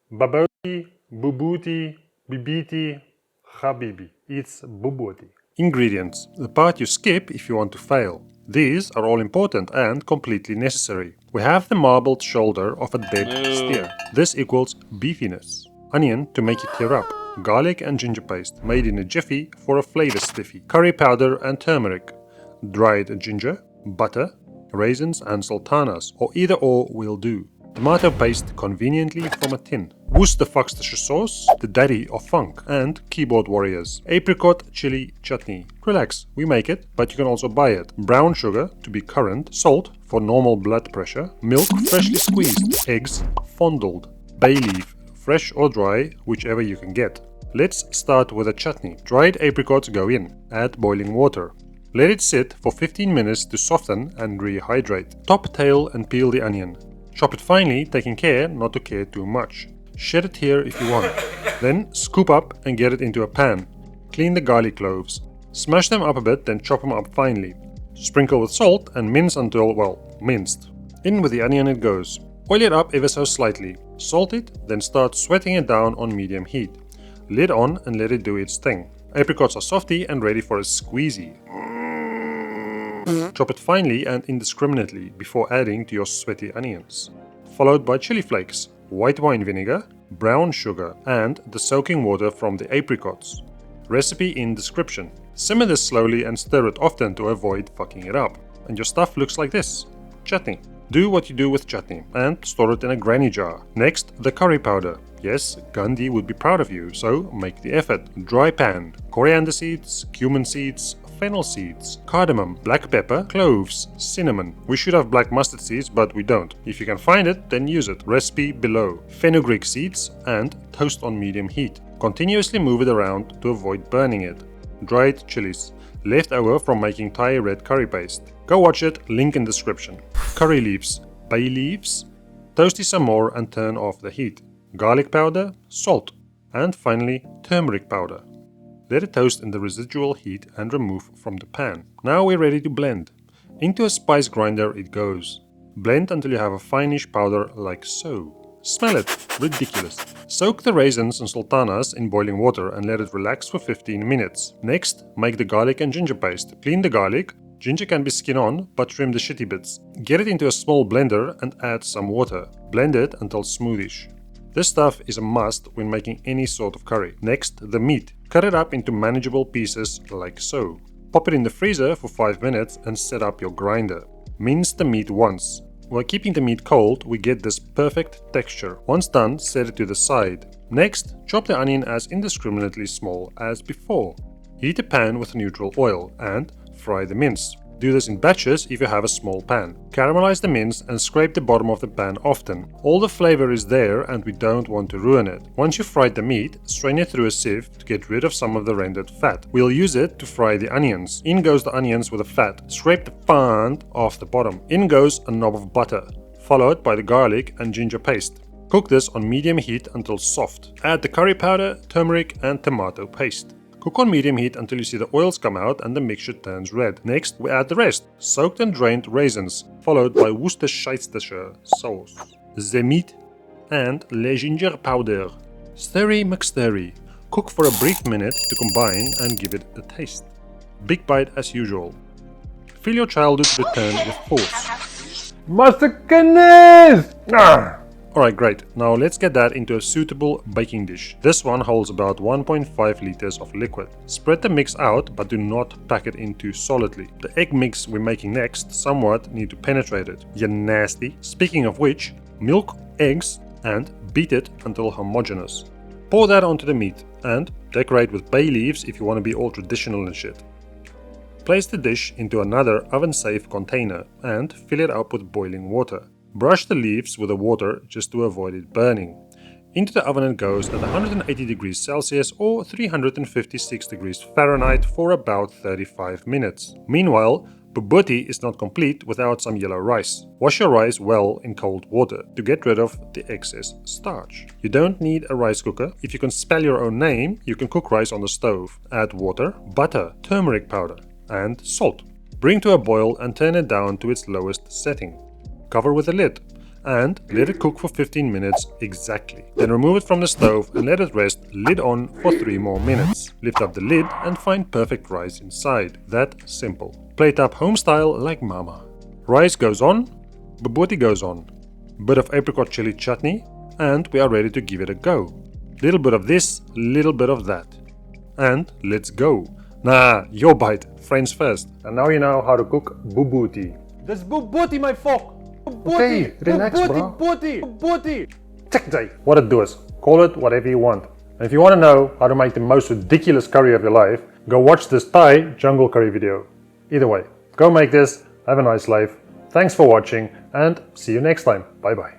Bobotie, Bobotie, Bibiti, Habibi. It's Bobotie. Ingredients. The part you skip if you want to fail. These are all important and completely necessary. We have the marbled shoulder of a dead steer. This equals beefiness. Onion to make it tear up. Garlic and ginger paste made in a jiffy for a flavor stiffy. Curry powder and turmeric. Dried ginger, butter, raisins and sultanas, or either or will do. Tomato paste conveniently from a tin. Worcestershire sauce, the daddy of funk, and keyboard warriors. Apricot chili chutney. Relax, we make it, but you can also buy it. Brown sugar to be currant, salt for normal blood pressure, milk freshly squeezed, eggs fondled, bay leaf, fresh or dry, whichever you can get. Let's start with a chutney. Dried apricots go in. Add boiling water. Let it sit for 15 minutes to soften and rehydrate. Top, tail and peel the onion. Chop it finely, taking care not to care too much. Shed it here if you want. Then scoop up and get it into a pan. Clean the garlic cloves. Smash them up a bit, then chop them up finely. Sprinkle with salt and mince until, well, minced. In with the onion it goes. Oil it up ever so slightly. Salt it, then start sweating it down on medium heat. Lid on and let it do its thing. Apricots are softy and ready for a squeezy. Chop it finely and indiscriminately before adding to your sweaty onions. Followed by chili flakes, white wine vinegar, brown sugar, and the soaking water from the apricots. Recipe in description. Simmer this slowly and stir it often to avoid fucking it up. And your stuff looks like this. Chutney. Do what you do with chutney and store it in a granny jar. Next, the curry powder. Yes, Gandhi would be proud of you, so make the effort. Dry pan, coriander seeds, cumin seeds, fennel seeds, cardamom, black pepper, cloves, cinnamon. We should have black mustard seeds, but we don't. If you can find it, then use it. Recipe below. Fenugreek seeds and toast on medium heat. Continuously move it around to avoid burning it. Dried chilies, left over from making Thai red curry paste. Go watch it, link in description. Curry leaves, bay leaves. Toasty some more and turn off the heat. Garlic powder, salt, and finally turmeric powder. Let it toast in the residual heat and remove from the pan. Now we're ready to blend. Into a spice grinder it goes. Blend until you have a fineish powder like so. Smell it, ridiculous. Soak the raisins and sultanas in boiling water and let it relax for 15 minutes. Next, make the garlic and ginger paste. Clean the garlic. Ginger can be skin on, but trim the shitty bits. Get it into a small blender and add some water. Blend it until smoothish. This stuff is a must when making any sort of curry. Next, the meat. Cut it up into manageable pieces like so. Pop it in the freezer for 5 minutes and set up your grinder. Mince the meat once. While keeping the meat cold, we get this perfect texture. Once done, set it to the side. Next, chop the onion as indiscriminately small as before. Heat a pan with neutral oil and fry the mince. Do this in batches if you have a small pan. Caramelize the mince and scrape the bottom of the pan often. All the flavor is there and we don't want to ruin it. Once you've fried the meat, strain it through a sieve to get rid of some of the rendered fat. We'll use it to fry the onions. In goes the onions with the fat. Scrape the fat off the bottom. In goes a knob of butter, followed by the garlic and ginger paste. Cook this on medium heat until soft. Add the curry powder, turmeric and tomato paste. Cook on medium heat until you see the oils come out and the mixture turns red. Next, we add the rest, soaked and drained raisins, followed by Worcestershire sauce, the meat, and le ginger powder. Stirry McStirry. Cook for a brief minute to combine and give it a taste. Big bite as usual. Feel your childhood return with force. Massacres! Alright, great. Now let's get that into a suitable baking dish. This one holds about 1.5 liters of liquid. Spread the mix out, but do not pack it in too solidly. The egg mix we're making next somewhat need to penetrate it. You nasty. Speaking of which, milk, eggs, and beat it until homogeneous. Pour that onto the meat and decorate with bay leaves if you want to be all traditional and shit. Place the dish into another oven-safe container and fill it up with boiling water. Brush the leaves with the water just to avoid it burning. Into the oven it goes at 180 degrees Celsius or 356 degrees Fahrenheit for about 35 minutes. Meanwhile, bobotie is not complete without some yellow rice. Wash your rice well in cold water to get rid of the excess starch. You don't need a rice cooker. If you can spell your own name, you can cook rice on the stove. Add water, butter, turmeric powder, and salt. Bring to a boil and turn it down to its lowest setting. Cover with a lid and let it cook for 15 minutes exactly. Then remove it from the stove and let it rest lid on for 3 more minutes. Lift up the lid and find perfect rice inside. That simple. Plate up home style like mama. Rice goes on, bobotie goes on. Bit of apricot chili chutney, and we are ready to give it a go. Little bit of this, little bit of that. And let's go. Nah, your bite, friends first. And now you know how to cook bobotie. That's bobotie, my folk. Okay, relax, bro. Bobotie. Check day. What it does. Call it whatever you want. And if you want to know how to make the most ridiculous curry of your life, go watch this Thai jungle curry video. Either way, go make this. Have a nice life. Thanks for watching and see you next time. Bye bye.